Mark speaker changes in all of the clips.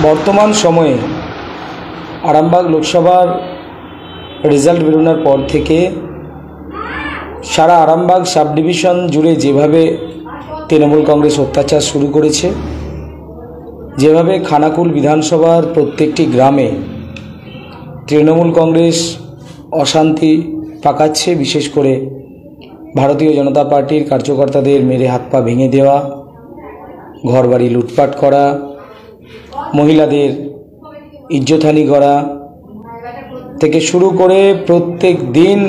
Speaker 1: বর্তমান সময়ে আরামবাগ লোকসভার রেজাল্ট বেরোনোর পর থেকে সারা আরামবাগ সাব ডিভিশন জুড়ে যেভাবে তৃণমূল কংগ্রেস অত্যাচার শুরু করেছে, যেভাবে খানাকুল বিধানসভার প্রত্যেকটি গ্রামে তৃণমূল কংগ্রেস অশান্তি পাকাচ্ছে, বিশেষ করে ভারতীয় জনতা পার্টির কার্যকর্তাদের মেরে হাত পা ভেঙে দেওয়া, ঘরবাড়ি লুটপাট করা, মহিলাদের ইজ্জতহানি করা থেকে শুরু করে প্রত্যেক দিন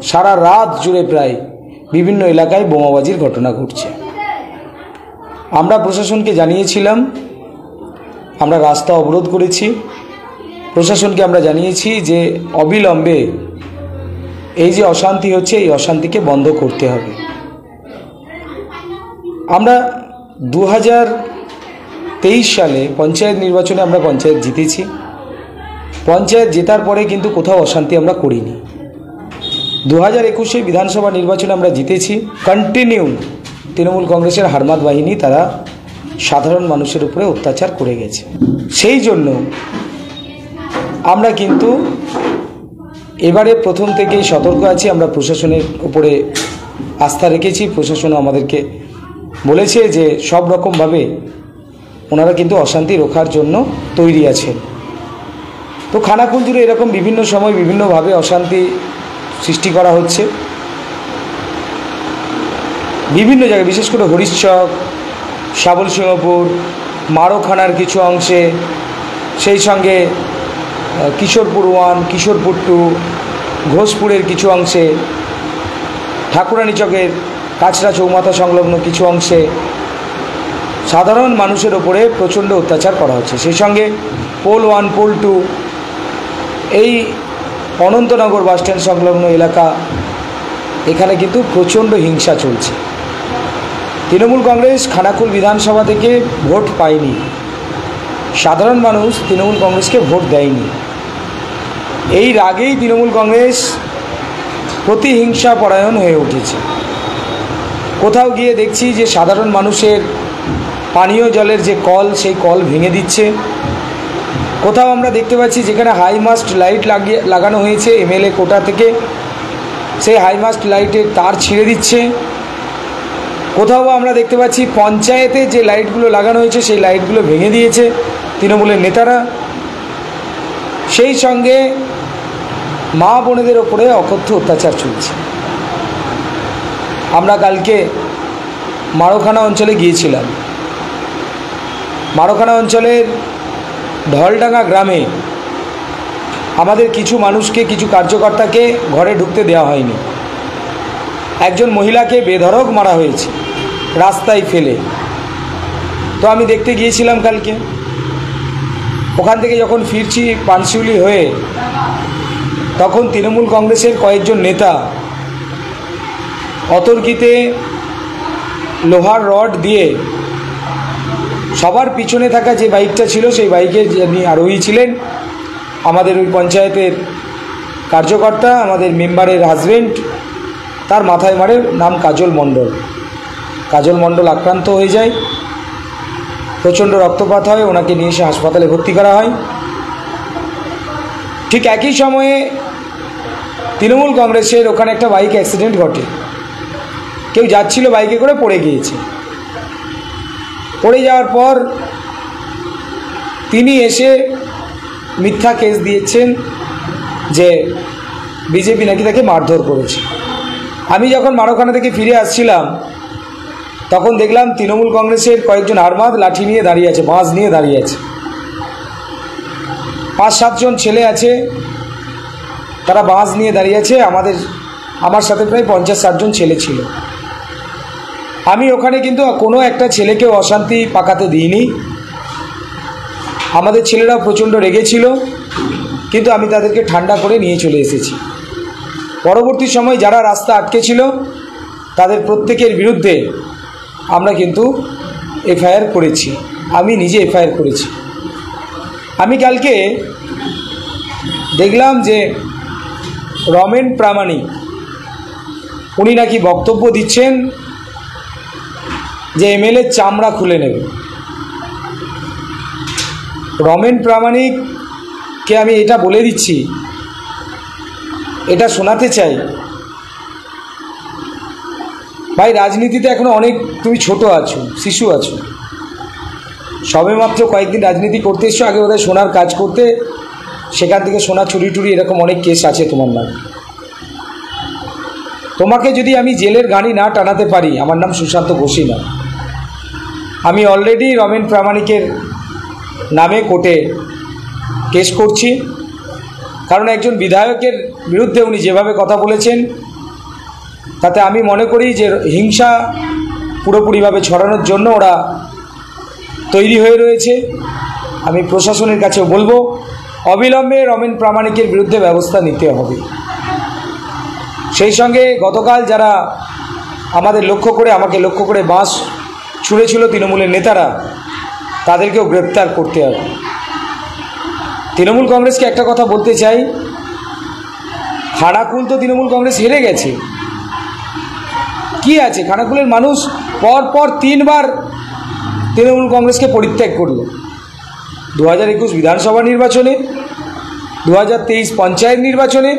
Speaker 1: সারা রাত জুড়ে প্রায় বিভিন্ন এলাকায় বোমাবাজির ঘটনা ঘটছে। আমরা প্রশাসনকে জানিয়েছিলাম, আমরা রাস্তা অবরোধ করেছি, প্রশাসনকে আমরা জানিয়েছি যে অবিলম্বে এই যে অশান্তি হচ্ছে এই অশান্তিকে বন্ধ করতে হবে। আমরা 2023 সালে পঞ্চায়েত নির্বাচনে আমরা পঞ্চায়েত জিতেছি। পঞ্চায়েত জেতার পরে কিন্তু কোথাও অশান্তি আমরা করিনি। 2021-এ বিধানসভা নির্বাচনে আমরা জিতেছি। কন্টিনিউ তৃণমূল কংগ্রেসের হারমাদ বাহিনী তারা সাধারণ মানুষের উপরে অত্যাচার করে গেছে। সেই জন্য আমরা কিন্তু এবারে প্রথম থেকেই সতর্ক আছি। আমরা প্রশাসনের উপরে আস্থা রেখেছি। প্রশাসন আমাদেরকে বলেছে যে সব রকমভাবে ওনারা কিন্তু অশান্তি রোখার জন্য তৈরি আছেন। তো খানাকুল জুড়ে এরকম বিভিন্ন সময় বিভিন্নভাবে অশান্তি সৃষ্টি করা হচ্ছে। বিভিন্ন জায়গায়, বিশেষ করে হরিশচক, শাবল সিংহপুর, মারোখানার কিছু অংশে, সেই সঙ্গে কিশোরপুর 1, কিশোরপুর 2, ঘোষপুরের কিছু অংশে, ঠাকুরানী চকের কাছড়া চৌমাথা সংলগ্ন কিছু অংশে সাধারণ মানুষের ওপরে প্রচণ্ড অত্যাচার করা হচ্ছে। সেই সঙ্গে পোল 1, পোল 2, এই অনন্তনগর বাসস্ট্যান্ড সংলগ্ন এলাকা, এখানে কিন্তু প্রচণ্ড হিংসা চলছে। তৃণমূল কংগ্রেস খানাকুল বিধানসভা থেকে ভোট পায়নি, সাধারণ মানুষ তৃণমূল কংগ্রেসকে ভোট দেয়নি। এই রাগেই তৃণমূল কংগ্রেস প্রতিহিংসা পরায়ণ হয়ে উঠেছে। কোথাও গিয়ে দেখছি যে সাধারণ মানুষের পানীয় জলের যে কল, সেই কল ভেঙে দিচ্ছে। কোথাও আমরা দেখতে পাচ্ছি যেখানে হাইমাস্ট লাইট লাগানো হয়েছে এমএলএ কোটা থেকে, সেই হাইমাস্ট লাইটের তার ছিঁড়ে দিচ্ছে। কোথাও আমরা দেখতে পাচ্ছি পঞ্চায়েতে যে লাইটগুলো লাগানো হয়েছে সেই লাইটগুলো ভেঙে দিয়েছে তৃণমূলের নেতারা। সেই সঙ্গে মা বোনেদের ওপরে অকথ্য অত্যাচার চলছে। আমরা কালকে মারোখানা অঞ্চলে গিয়েছিলাম। মারোখানা অঞ্চলের ঢলডাঙ্গা গ্রামে আমাদের কিছু মানুষকে, কিছু কার্যকর্তাকে ঘরে ঢুকতে দেওয়া হয়নি। একজন মহিলাকে বেধড়ক মারা হয়েছে রাস্তায় ফেলে। তো আমি দেখতে গিয়েছিলাম কালকে। ওখান থেকে যখন ফিরছি পানশিউলি হয়ে, তখন তৃণমূল কংগ্রেসের কয়েকজন নেতা অতর্কিতে লোহার রড দিয়ে সবার পিছনে থাকা যে বাইকটা ছিল সেই বাইকে যিনি আরোহী ছিলেন আমাদের ওই পঞ্চায়েতের কার্যকর্তা, আমাদের মেম্বারের হাজবেন্ড, তার মাথায় মারে। নাম কাজল মণ্ডল। কাজল মণ্ডল আক্রান্ত হয়ে যায়, প্রচণ্ড রক্তপাত হয়, ওনাকে নিয়ে এসে হাসপাতালে ভর্তি করা হয়। ঠিক একই সময়ে তৃণমূল কংগ্রেসের ওখানে একটা বাইক অ্যাক্সিডেন্ট ঘটে। কেউ যাচ্ছিল বাইকে করে, পড়ে গিয়েছে। পড়ে যাওয়ার পর তিনি এসে মিথ্যা কেস দিয়েছেন যে বিজেপি নাকি তাকে মারধর করেছে। আমি যখন মারোখানা থেকে ফিরে আসছিলাম তখন দেখলাম তৃণমূল কংগ্রেসের কয়েকজন আরমাদ লাঠি নিয়ে দাঁড়িয়ে আছে, বাঁশ নিয়ে দাঁড়িয়ে আছে। 5-7 জন ছেলে আছে, তারা বাঁশ নিয়ে দাঁড়িয়ে আছে। আমার সাথে প্রায় 50-60 জন ছেলে ছিল। আমি ওখানে কিন্তু কোনো একটা ছেলেকেও অশান্তি পাকাতে দিইনি। আমাদের ছেলেরাও প্রচণ্ড রেগেছিল, কিন্তু আমি তাদেরকে ঠান্ডা করে নিয়ে চলে এসেছি। পরবর্তী সময় যারা রাস্তা আটকে ছিল তাদের প্রত্যেকের বিরুদ্ধে আমরা কিন্তু এফআইআর করেছি। আমি নিজে এফআইআর করেছি। আমি কালকে দেখলাম যে রমেন প্রামাণিক উনি নাকি বক্তব্য দিচ্ছেন যে এমএলএ চামড়া খুলে নেবে। রমেন প্রামাণিককে আমি এটা বলে দিচ্ছি, এটা শোনাতে চাই, ভাই রাজনীতিতে এখনো অনেক, তুমি ছোট আছো, শিশু আছো, সবেমাত্র কয়েকদিন রাজনীতি করতে এসছো, আগে বোধহয় সোনার কাজ করতে, সেখান থেকে সোনা চুরি টুরি এরকম অনেক কেস আছে তোমার নামে। তোমাকে যদি আমি জেলের গাড়ি না টানাতে পারি, আমার নাম সুশান্ত ঘোষই না। আমি অলরেডি রমেন প্রামাণিকের নামে কোর্টে কেস করছি, কারণ একজন বিধায়কের বিরুদ্ধে উনি যেভাবে কথা বলেছেন, তাতে আমি মনে করি যে হিংসা পুরোপুরিভাবে ছড়ানোর জন্য ওরা তৈরি হয়ে রয়েছে। আমি প্রশাসনের কাছেও বলবো অবিলম্বে রমেন প্রামাণিকের বিরুদ্ধে ব্যবস্থা নিতে হবে। সেই সঙ্গে গতকাল যারা আমাকে লক্ষ্য করে বাঁশ ছুঁড়েছিল তৃণমূলের নেতারা, তাদেরকেও গ্রেপ্তার করতে হবে। তৃণমূল কংগ্রেসকে একটা কথা বলতে চাই, খানাকুল তো তৃণমূল কংগ্রেস হেরে গেছে, কি আছে? খানাকুলের মানুষ পর 3 বার তৃণমূল কংগ্রেসকে পরিত্যাগ করল। 2021 বিধানসভা নির্বাচনে, 2023 পঞ্চায়েত নির্বাচনে,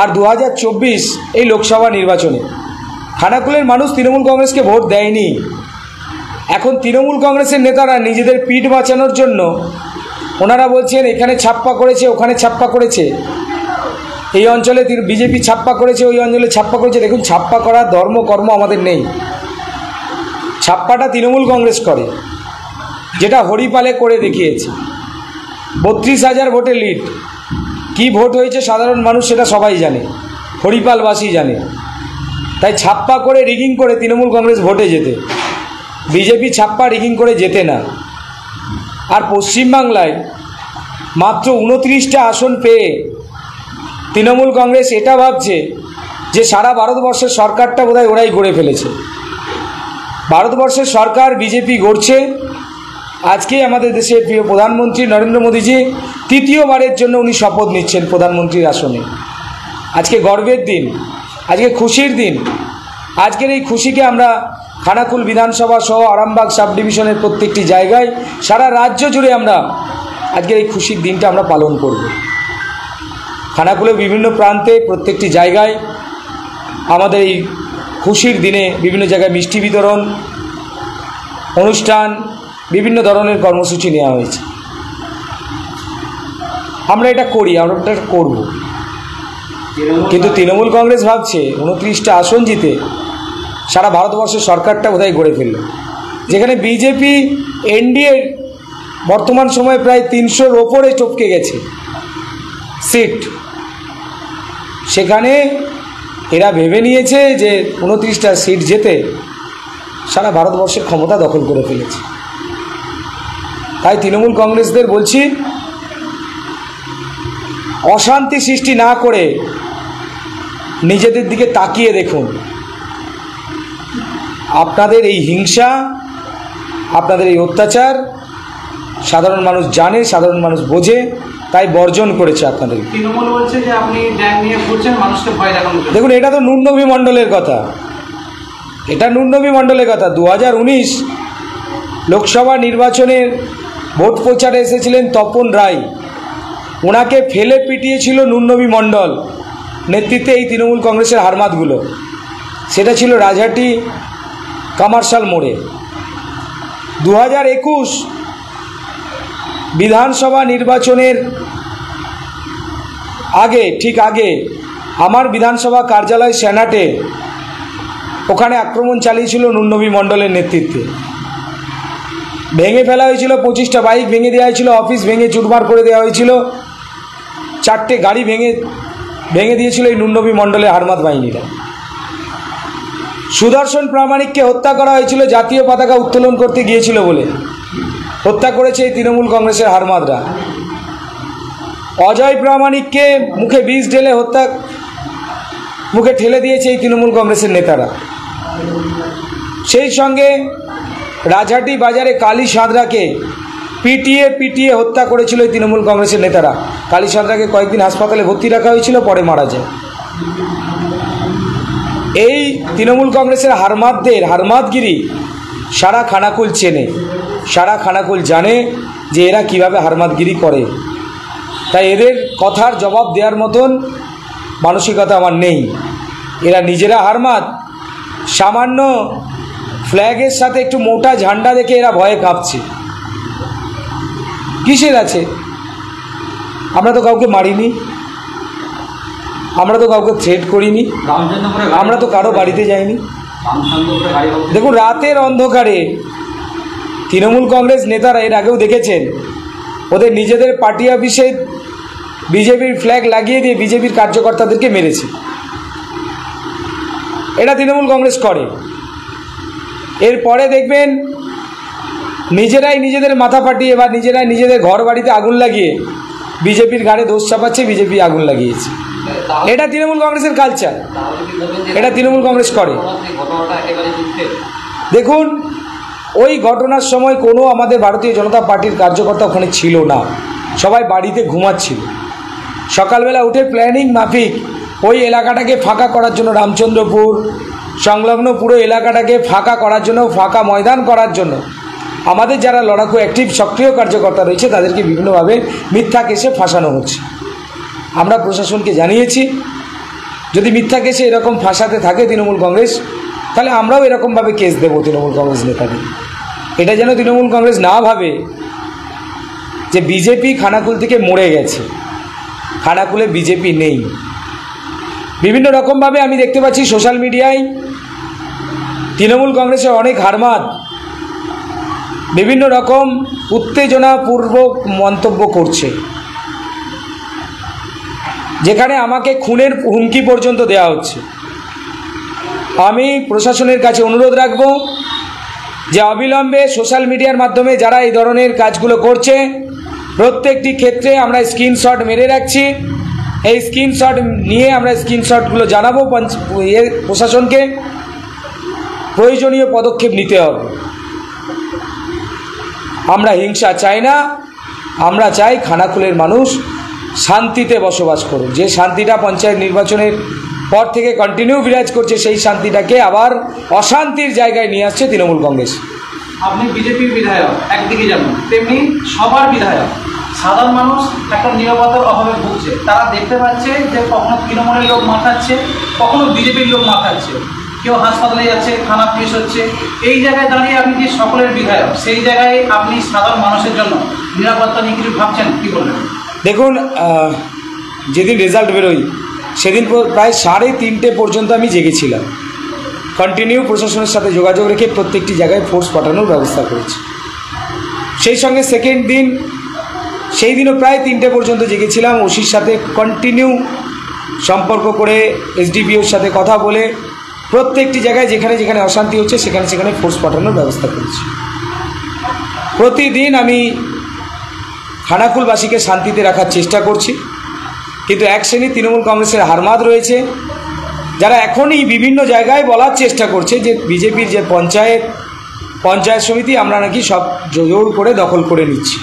Speaker 1: আর 2024 এই লোকসভা নির্বাচনে খানাকুলের মানুষ তৃণমূল কংগ্রেসকে ভোট দেয়নি। এখন তৃণমূল কংগ্রেসের নেতারা নিজেদের পিঠ বাঁচানোর জন্য ওনারা বলছেন এখানে ছাপ্পা করেছে, ওখানে ছাপ্পা করেছে, এই অঞ্চলে বিজেপি ছাপ্পা করেছে, ওই অঞ্চলে ছাপ্পা করেছে। দেখুন, ছাপ্পা করার কর্ম আমাদের নেই। ছাপ্পাটা তৃণমূল কংগ্রেস করে, যেটা হরিপালে করে দেখিয়েছে। 32,000 ভোটে লিড। কি ভোট হয়েছে সাধারণ মানুষ সেটা সবাই জানে, হরিপালবাসী জানে। তাই ছাপ্পা করে রিগিং করে তৃণমূল কংগ্রেস ভোটে যেতে, বিজেপি ছাপ্পা রিগিং করে যেতে না। আর পশ্চিমবাংলায় মাত্র 29টা আসন পেয়ে তৃণমূল কংগ্রেস এটা ভাবছে যে সারা ভারতবর্ষের সরকারটা বোধহয় ওরাই গড়ে ফেলেছে। ভারতবর্ষের সরকার বিজেপি গড়ছে। আজকে আমাদের দেশের প্রিয় প্রধানমন্ত্রী নরেন্দ্র মোদীজি 3য়বারের জন্য উনি শপথ নিচ্ছেন প্রধানমন্ত্রীর আসনে। আজকে গর্বের দিন, আজকে খুশির দিন। আজকের এই খুশিকে আমরা খানাকুল বিধানসভা সহ আরামবাগ সাব ডিভিশনের প্রত্যেকটি জায়গায়, সারা রাজ্য জুড়ে আমরা আজকের এই খুশির দিনটা আমরা পালন করব। খানাকুলের বিভিন্ন প্রান্তে প্রত্যেকটি জায়গায় আমাদের এই খুশির দিনে বিভিন্ন জায়গায় মিষ্টি বিতরণ অনুষ্ঠান, বিভিন্ন ধরনের কর্মসূচি নেওয়া হয়েছে। আমরা এটা করি, আমরা এটা করব। কিন্তু তৃণমূল কংগ্রেস ভাবছে 29টা আসন জিতে সারা ভারতবর্ষের সরকারটা বোধহয় গড়ে ফেলল। যেখানে বিজেপি এনডিএ বর্তমান সময়ে প্রায় 300-র ওপরে টপকে গেছে সিট, সেখানে এরা ভেবে নিয়েছে যে 29টা সিট জেতে সারা ভারতবর্ষের ক্ষমতা দখল করে ফেলেছে। তাই তৃণমূল কংগ্রেসদের বলছি, অশান্তি সৃষ্টি না করে নিজেদের দিকে তাকিয়ে দেখুন। আপনাদের এই হিংসা, আপনাদের এই অত্যাচার সাধারণ মানুষ জানে, সাধারণ মানুষ বোঝে, তাই বর্জন করেছে আপনাদের।
Speaker 2: তৃণমূল বলছে যে আপনি ব্যাংক নিয়ে ঘুরছেন, মানুষকে ভয় দেখানো।
Speaker 1: দেখুন, এটা তো নুননবী মণ্ডলের কথা, এটা নুননবী মণ্ডলের কথা। 2019 লোকসভা নির্বাচনের ভোট প্রচারে এসেছিলেন তপন রায়, ওনাকে ফেলে পিটিয়েছিল নুননবী মণ্ডল নেতৃত্বে এই তৃণমূল কংগ্রেসের হারমাতগুলো। সেটা ছিল রাজহাটি কামারশাল মোড়ে। 2021 বিধানসভা নির্বাচনের আগে, ঠিক আগে, আমার বিধানসভা কার্যালয় সেনাটে, ওখানে আক্রমণ চালিয়েছিল নুননবী মণ্ডলের নেতৃত্বে। ভেঙে ফেলা হয়েছিল, 25টা বাইক ভেঙে দেওয়া হয়েছিল, অফিস ভেঙে চুরমার করে দেওয়া হয়েছিল, 4টে গাড়ি ভেঙে দিয়েছিল এই নুননবী মণ্ডলের হারমাত বাহিনীরা। সুদর্শন প্রামাণিককে হত্যা করা হয়েছিল জাতীয় পতাকা উত্তোলন করতে গিয়েছিল বলে, হত্যা করেছে এই তৃণমূল কংগ্রেসের হারমাতরা। অজয় প্রামাণিককে মুখে বিষ ঢেলে মুখে ঠেলে দিয়েছে এই তৃণমূল কংগ্রেসের নেতারা। সেই সঙ্গে রাজহাটি বাজারে কালী সাঁতরাকে পিটিয়ে হত্যা করেছিল এই তৃণমূল কংগ্রেসের নেতারা। কালী সাঁতরাকে কয়েকদিন হাসপাতালে ভর্তি রাখা হয়েছিল, পরে মারা যায়। এই তৃণমূল কংগ্রেসের হারমাতদের হারমাতগিরি সারা খানাকুল চেনে, সারা খানাকুল জানে। যে এরা কিভাবে হারমাতগিরি করে। তাই এদের কথার জবাব দেওয়ার মতন মানসিকতা আমার নেই। এরা নিজেরা হারমাত, সামান্য ফ্ল্যাগের সাথে একটু মোটা ঝান্ডা দেখে এরা ভয়ে কাঁপছে। কিসের আছে? আমরা তো কাউকে মারিনি, আমরা তো কাউকে থ্রেট করিনি, আমরা তো কারো বাড়িতে যাইনি। দেখুন, রাতের অন্ধকারে তৃণমূল কংগ্রেস নেতারা এর আগেও দেখেছেন ওদের নিজেদের পার্টি অফিসে বিজেপির ফ্ল্যাগ লাগিয়ে দিয়ে বিজেপির কার্যকর্তাদেরকে মেরেছে। এটা তৃণমূল কংগ্রেস করে। এরপরে দেখবেন নিজেরাই নিজেদের মাথা ফাটিয়ে বা নিজেরাই নিজেদের ঘর বাড়িতে আগুন লাগিয়ে বিজেপির ঘাড়ে দোষ চাপাচ্ছে, বিজেপি আগুন লাগিয়েছে। এটা তৃণমূল কংগ্রেসের কালচার, এটা তৃণমূল কংগ্রেস করে। দেখুন, ওই ঘটনার সময় কোনো আমাদের ভারতীয় জনতা পার্টির কার্যকর্তা ওখানে ছিল না, সবাই বাড়িতে ঘুমাচ্ছিল। সকালবেলা উঠে প্ল্যানিং মাফিক ওই এলাকাটাকে ফাঁকা করার জন্য, রামচন্দ্রপুর সংলগ্ন পুরো এলাকাটাকে ফাঁকা করার জন্য, ফাঁকা ময়দান করার জন্য আমাদের যারা লড়াকু অ্যাক্টিভ সক্রিয় কার্যকর্তা রয়েছে তাদেরকে বিভিন্নভাবে মিথ্যা কেসে ফাঁসানো হচ্ছে। আমরা প্রশাসনকে জানিয়েছি, যদি মিথ্যা কেসে এরকম ফাঁসাতে থাকে তৃণমূল কংগ্রেস, তাহলে আমরাও এরকমভাবে কেস দেবো তৃণমূল কংগ্রেস নেতাদের। এটা যেন তৃণমূল কংগ্রেস না ভাবে যে বিজেপি খানাকুল থেকে মরে গেছে, খানাকুলে বিজেপি নেই। বিভিন্ন রকমভাবে আমি দেখতে পাচ্ছি সোশ্যাল মিডিয়ায় তৃণমূল কংগ্রেসের অনেক হারমাত বিভিন্ন রকম উত্তেজনাপূর্বক মন্তব্য করছে, যেখানে আমাকে খুনের হুমকি পর্যন্ত দেওয়া হচ্ছে। আমি প্রশাসনের কাছে অনুরোধ রাখব যে অবিলম্বে সোশ্যাল মিডিয়ার মাধ্যমে যারা এই ধরনের কাজগুলো করছে প্রত্যেকটি ক্ষেত্রে আমরা স্ক্রিনশট মেরে রাখছি। এই স্ক্রিনশট নিয়ে আমরা স্ক্রিনশটগুলো জানাবো প্রশাসনকে, প্রয়োজনীয় পদক্ষেপ নিতে হবে। আমরা হিংসা চাই না, আমরা চাই খানাকুলের মানুষ শান্তিতে বসবাস করুন। যে শান্তিটা পঞ্চায়েত নির্বাচনের পর থেকে কন্টিনিউ বিরাজ করছে, সেই শান্তিটাকে আবার অশান্তির জায়গায় নিয়ে আসছে তৃণমূল কংগ্রেস।
Speaker 2: আপনি বিজেপির বিধায়ক একদিকে যেমন, তেমনি সবার বিধায়ক। সাধারণ মানুষ একটা নিরাপত্তার অভাবে ভুগছে। তারা দেখতে পাচ্ছে যে কখনো তৃণমূলের লোক মাথাচ্ছে, কখনো বিজেপির লোক মাথাচ্ছে, কেউ হাসপাতালে যাচ্ছে, থানা পুলিশ হচ্ছে। এই জায়গায় দাঁড়িয়ে আপনি যে সকলের বিধায়ক, সেই জায়গায় আপনি সাধারণ মানুষের জন্য নিরাপত্তা নিয়ে কিছু ভাবছেন, কী বলবেন?
Speaker 1: দেখুন, যেদিন রেজাল্ট বেরোই সেদিন প্রায় 3:30 পর্যন্ত আমি জেগেছিলাম। কন্টিনিউ প্রশাসনের সাথে যোগাযোগ রেখে প্রত্যেকটি জায়গায় ফোর্স পাঠানোর ব্যবস্থা করেছি। সেই সঙ্গে সেকেন্ড দিন, সেই দিনও প্রায় 3টে পর্যন্ত জেগেছিলাম। ওসির সাথে কন্টিনিউ সম্পর্ক করে, এসডিপিওর সাথে কথা বলে প্রত্যেকটি জায়গায় যেখানে যেখানে অশান্তি হচ্ছে সেখানে সেখানে ফোর্স পাঠানোর ব্যবস্থা করেছি। প্রতিদিন আমি খানাকুলবাসীকে শান্তিতে রাখার চেষ্টা করছি, কিন্তু এক শ্রেণী তৃণমূল কংগ্রেসের হারমাত রয়েছে যারা এখনই বিভিন্ন জায়গায় বলার চেষ্টা করছে যে বিজেপির যে পঞ্চায়েত সমিতি আমরা নাকি সব জোর করে দখল করে নিচ্ছি।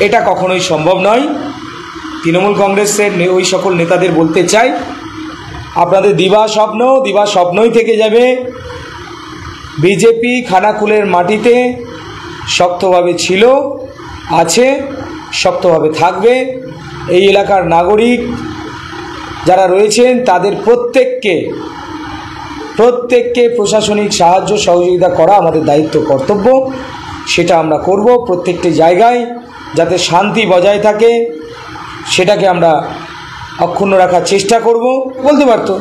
Speaker 1: এটা কখনোই সম্ভব নয়। তৃণমূল কংগ্রেসের ওই সকল নেতাদের বলতে চাই, আপনাদের দিবা স্বপ্নই থেকে যাবে। বিজেপি খানাকুলের মাটিতে শক্তভাবে ছিল, আছে, শক্তভাবে থাকবে। এই এলাকার নাগরিক যারা রয়েছেন তাদের প্রত্যেককে প্রশাসনিক সাহায্য সহযোগিতা করা আমাদের দায়িত্ব, কর্তব্য। সেটা আমরা করব। প্রত্যেকটি জায়গায় যাতে শান্তি বজায় থাকে সেটাকে আমরা অক্ষুণ্ণ রাখার চেষ্টা করব। বলতে পারতো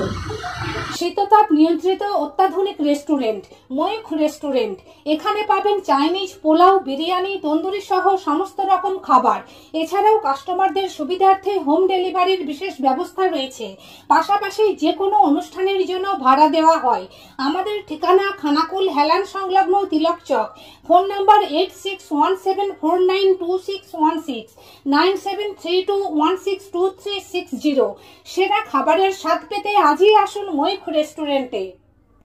Speaker 3: শীততাপ নিয়ন্ত্রিত অত্যাধুনিক রেস্টুরেন্ট ময়ূখ রেস্টুরেন্ট। এখানে পাবেন চাইনিজ, পোলাও, বিরিয়ানি, তন্দুরি সহ সমস্ত রকম খাবার। এছাড়াও কাস্টমারদের সুবিধার্থে হোম ডেলিভারির বিশেষ ব্যবস্থা রয়েছে। পাশাপাশি যে কোনো অনুষ্ঠানের জন্য ভাড়া দেওয়া হয়। আমাদের ঠিকানা খানাকুল হেলান সংলগ্ন তিলক চক। Phone number 8617492616 9732162360। সেরা খাবারের স্বাদ পেতে আজই আসুন ময়ূখ রেস্টুরেন্টে।